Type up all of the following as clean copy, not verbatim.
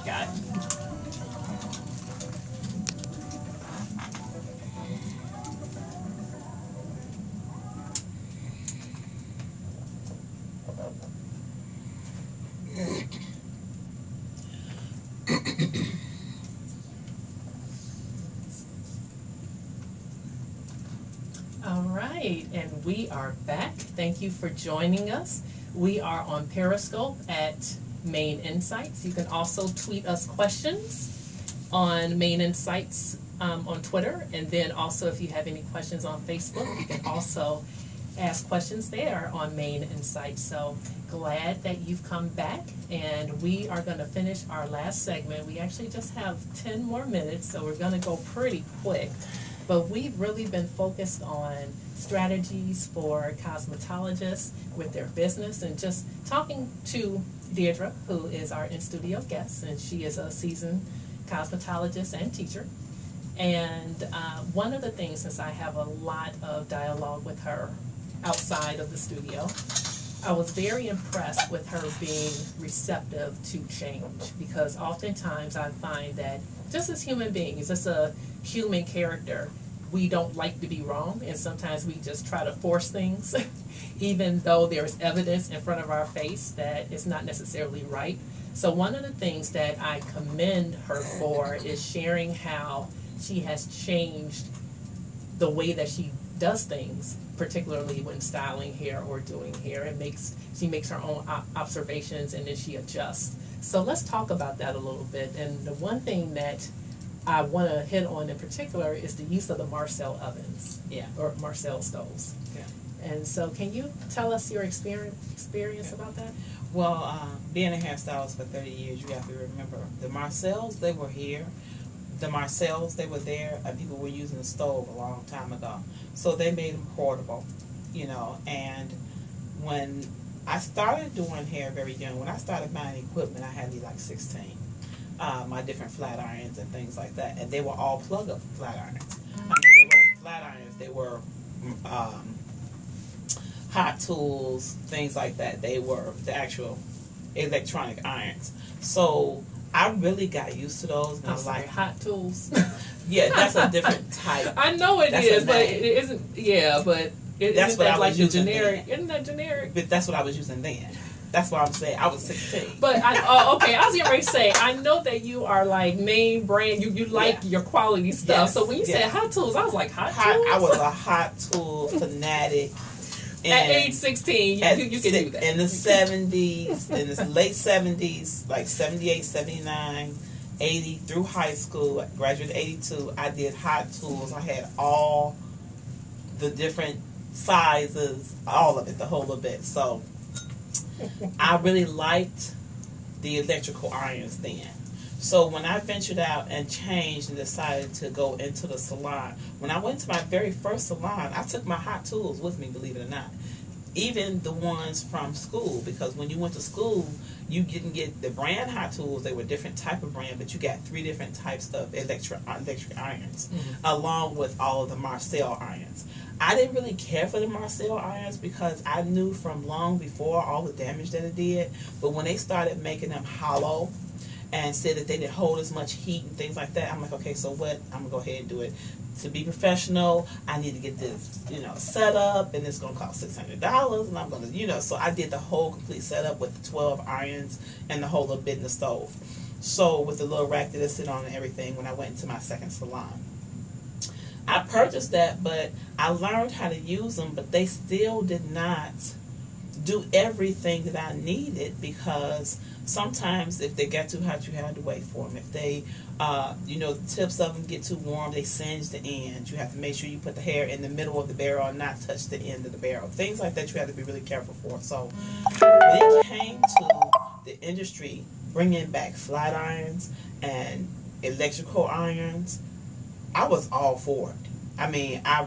Got it. All right, and we are back. Thank you for joining us. We are on Periscope at Main Insights. You can also tweet us questions on Main Insights on Twitter, and then also if you have any questions on Facebook, you can also ask questions there on Main Insights. So glad that you've come back, and we are going to finish our last segment. We actually just have 10 more minutes, so we're going to go pretty quick. But we've really been focused on strategies for cosmetologists with their business, and just talking to Deirdre, who is our in-studio guest, and she is a seasoned cosmetologist and teacher. And one of the things, since I have a lot of dialogue with her outside of the studio, I was very impressed with her being receptive to change, because oftentimes I find that just as human beings, just a human character, we don't like to be wrong, and sometimes we just try to force things even though there's evidence in front of our face that it's not necessarily right. So one of the things that I commend her for is sharing how she has changed the way that she does things, particularly when styling hair or doing hair. She makes her own observations, and then she adjusts. So let's talk about that a little bit. And the one thing that I want to hit on in particular is the use of the Marcel ovens, or Marcel stoves. Yeah. And so, can you tell us your experience about that? Well, being a hairstylist for 30 years, you have to remember the Marcels, they were here. The Marcels, they were there, and people were using the stove a long time ago. So they made them portable, and when I started doing hair very young, when I started buying equipment, I had these like 16. My different flat irons and things like that, and they were all plug-up flat irons. I mean, they weren't flat irons, they were hot tools, things like that. They were the actual electronic irons. So I really got used to those. And I'm sorry, like hot tools. Yeah, that's a different type. I know it That's is, a but name. it isn't. Yeah, but That's what I was like using generic. then. Isn't that generic? But that's what I was using then. That's what I'm saying. I was 16. But okay, I was getting ready to say, I know that you are like name brand. You like your quality stuff. Yes, So when you said hot tools, I was like hot tools. I was a hot tool fanatic. At age 16, you can do that. In the 70s, in the late 70s, like 78, 79, 80, through high school, I graduated 82, I did hot tools. I had all the different sizes, all of it, the whole of it. So I really liked the electrical irons then. So when I ventured out and changed and decided to go into the salon, when I went to my very first salon, I took my hot tools with me, believe it or not. Even the ones from school, because when you went to school, you didn't get the brand hot tools. They were different type of brand, but you got 3 different types of electric irons, along with all of the Marcel irons. I didn't really care for the Marcel irons because I knew from long before all the damage that it did. But when they started making them hollow and said that they didn't hold as much heat and things like that, I'm like, okay, so what? I'm going to go ahead and do it. To be professional, I need to get this, set up, and it's going to cost $600, and I'm going to, so I did the whole complete setup with the 12 irons and the whole little bit in the stove. So with the little rack that it sit on and everything when I went into my second salon. I purchased that, but I learned how to use them, but they still did not do everything that I needed, because sometimes if they got too hot, you had to wait for them. If they, the tips of them get too warm, they singe the ends. You have to make sure you put the hair in the middle of the barrel and not touch the end of the barrel. Things like that you have to be really careful for. So when it came to the industry bringing back flat irons and electrical irons, I was all for it. I mean, I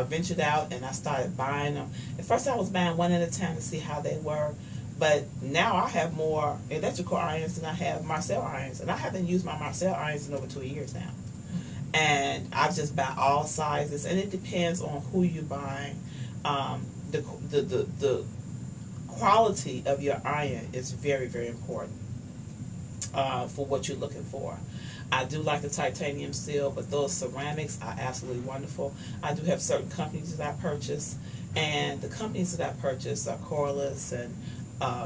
ventured out and I started buying them. At first I was buying one at a time to see how they were. But now I have more electrical irons than I have Marcel irons. And I haven't used my Marcel irons in over 2 years now. And I just buy all sizes. And it depends on who you're buying. The quality of your iron is very, very important. for what you're looking for. I do like the titanium steel, but those ceramics are absolutely wonderful. I do have certain companies that I purchase, and the companies that I purchase are Corliss and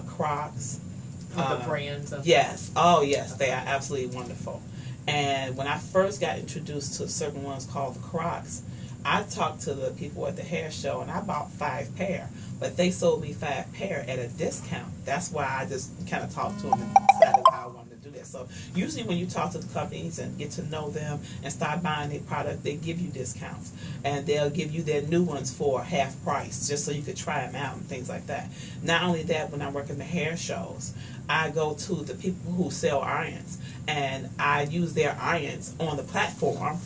Crocs. The brands of Yes. Oh, yes. They are absolutely wonderful. And when I first got introduced to certain ones called the Crocs, I talked to the people at the hair show, and I bought 5 pair. But they sold me 5 pair at a discount. That's why I just kind of talked to them and decided how I wanted to do that. So usually when you talk to the companies and get to know them and start buying their product, they give you discounts. And they'll give you their new ones for half price, just so you could try them out and things like that. Not only that, when I work in the hair shows, I go to the people who sell irons, and I use their irons on the platform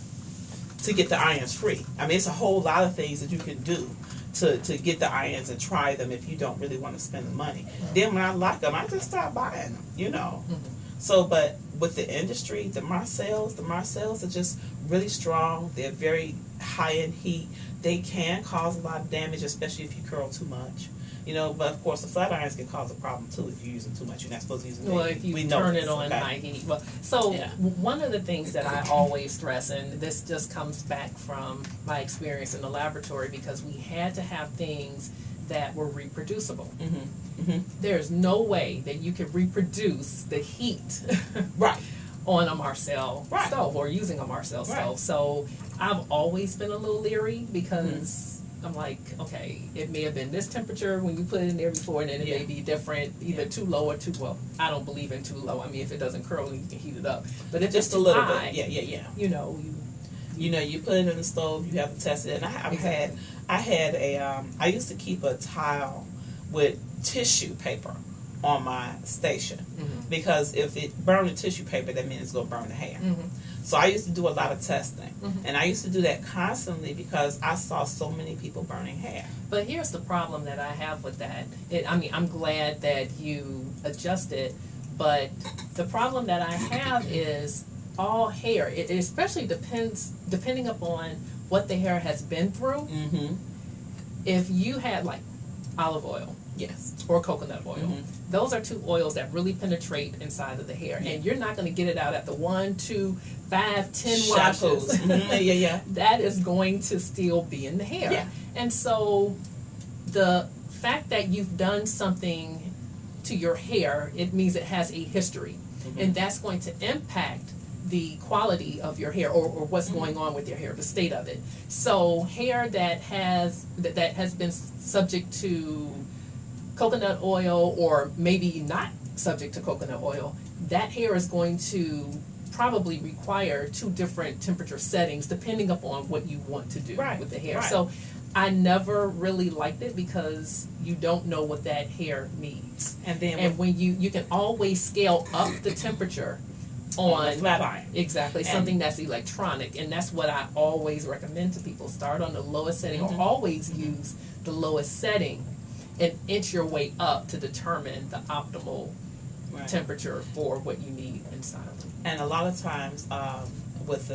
to get the irons free. I mean, it's a whole lot of things that you can do to get the irons and try them if you don't really want to spend the money. Then when I like them, I just start buying them, you know. So, but with the industry, the Marcels are just really strong. They're very high in heat. They can cause a lot of damage, especially if you curl too much. You know, but of course the flat irons can cause a problem too if you're using too much. You're not supposed to use it. Well, if you turn it on high heat. Well, so one of the things that I always stress, and this just comes back from my experience in the laboratory, because we had to have things that were reproducible. There's no way that you could reproduce the heat on a Marcel stove or using a Marcel stove. So I've always been a little leery, because I'm like, okay, it may have been this temperature when you put it in there before, and then it may be different, either too low or too, well, I don't believe in too low. I mean, if it doesn't curl, you can heat it up. But if just it's a little high, bit, you know, you put it in the stove, you have to test it. And I used to keep a tile with tissue paper on my station, because if it burned the tissue paper, that means it's going to burn the hair. So I used to do a lot of testing, and I used to do that constantly because I saw so many people burning hair. But here's the problem that I have with that. I mean, I'm glad that you adjusted, but the problem that I have is all hair. It especially depending upon what the hair has been through. If you had like olive oil, or coconut oil. Those are 2 oils that really penetrate inside of the hair, and you're not going to get it out after 1, 2, 5, 10 washes. That is going to still be in the hair. And so the fact that you've done something to your hair, it means it has a history, and that's going to impact the quality of your hair, or what's going on with your hair, the state of it. So hair that has been subject to coconut oil, or maybe not subject to coconut oil, that hair is going to probably require 2 different temperature settings depending upon what you want to do with the hair. So I never really liked it, because you don't know what that hair needs. And when you can always scale up the temperature on flat iron. Exactly, something that's electronic, and that's what I always recommend to people. Start on the lowest setting, or always use the lowest setting, and inch your way up to determine the optimal temperature for what you need inside of them. And a lot of times, with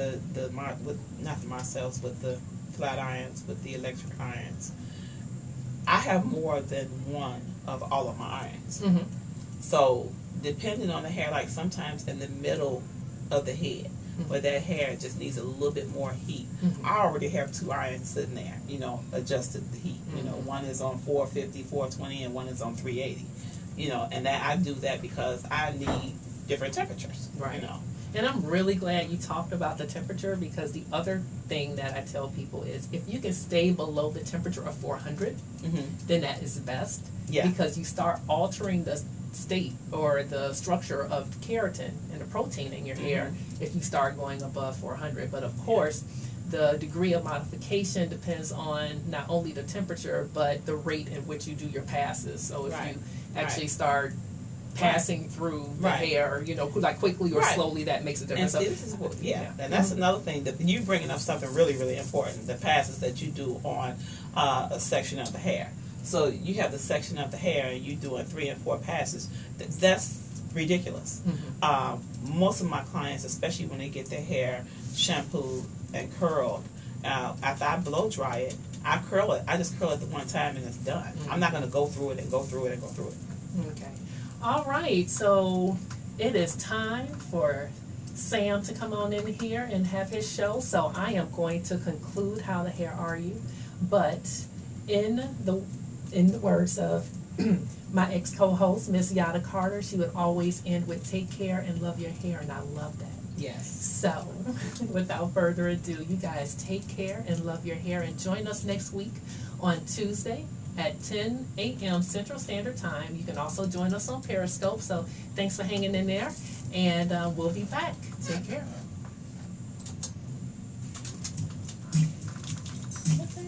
not the Marcels, with the flat irons, with the electric irons, I have more than one of all of my irons. So depending on the hair, like sometimes in the middle of the head, where that hair just needs a little bit more heat, I already have 2 irons sitting there, you know, adjusted the heat. You know, one is on 450, 420, and one is on 380. You know, and that I do that because I need different temperatures. You know. And I'm really glad you talked about the temperature, because the other thing that I tell people is, if you can stay below the temperature of 400, then that is best. Because you start altering the state or the structure of keratin and the protein in your hair if you start going above 400. But of course, the degree of modification depends on not only the temperature, but the rate in which you do your passes. So if you actually start passing through the hair, you know, like quickly or slowly, that makes a difference. And this is and that's another thing that you bringing up something really, really important. The passes that you do on a section of the hair. So you have the section of the hair, and you doing 3 and 4 passes. That's ridiculous. Most of my clients, especially when they get their hair shampooed and curled, after I blow dry it, I curl it. I just curl it the one time and it's done. I'm not going to go through it and go through it and go through it. Okay. All right. So it is time for Sam to come on in here and have his show. So I am going to conclude How the Hair Are You? But in the words of my ex co-host, Miss Yada Carter, she would always end with take care and love your hair, and I love that. Yes. So, without further ado, you guys take care and love your hair, and join us next week on Tuesday at 10 a.m. Central Standard Time. You can also join us on Periscope, so thanks for hanging in there, and we'll be back. Take care. What's that?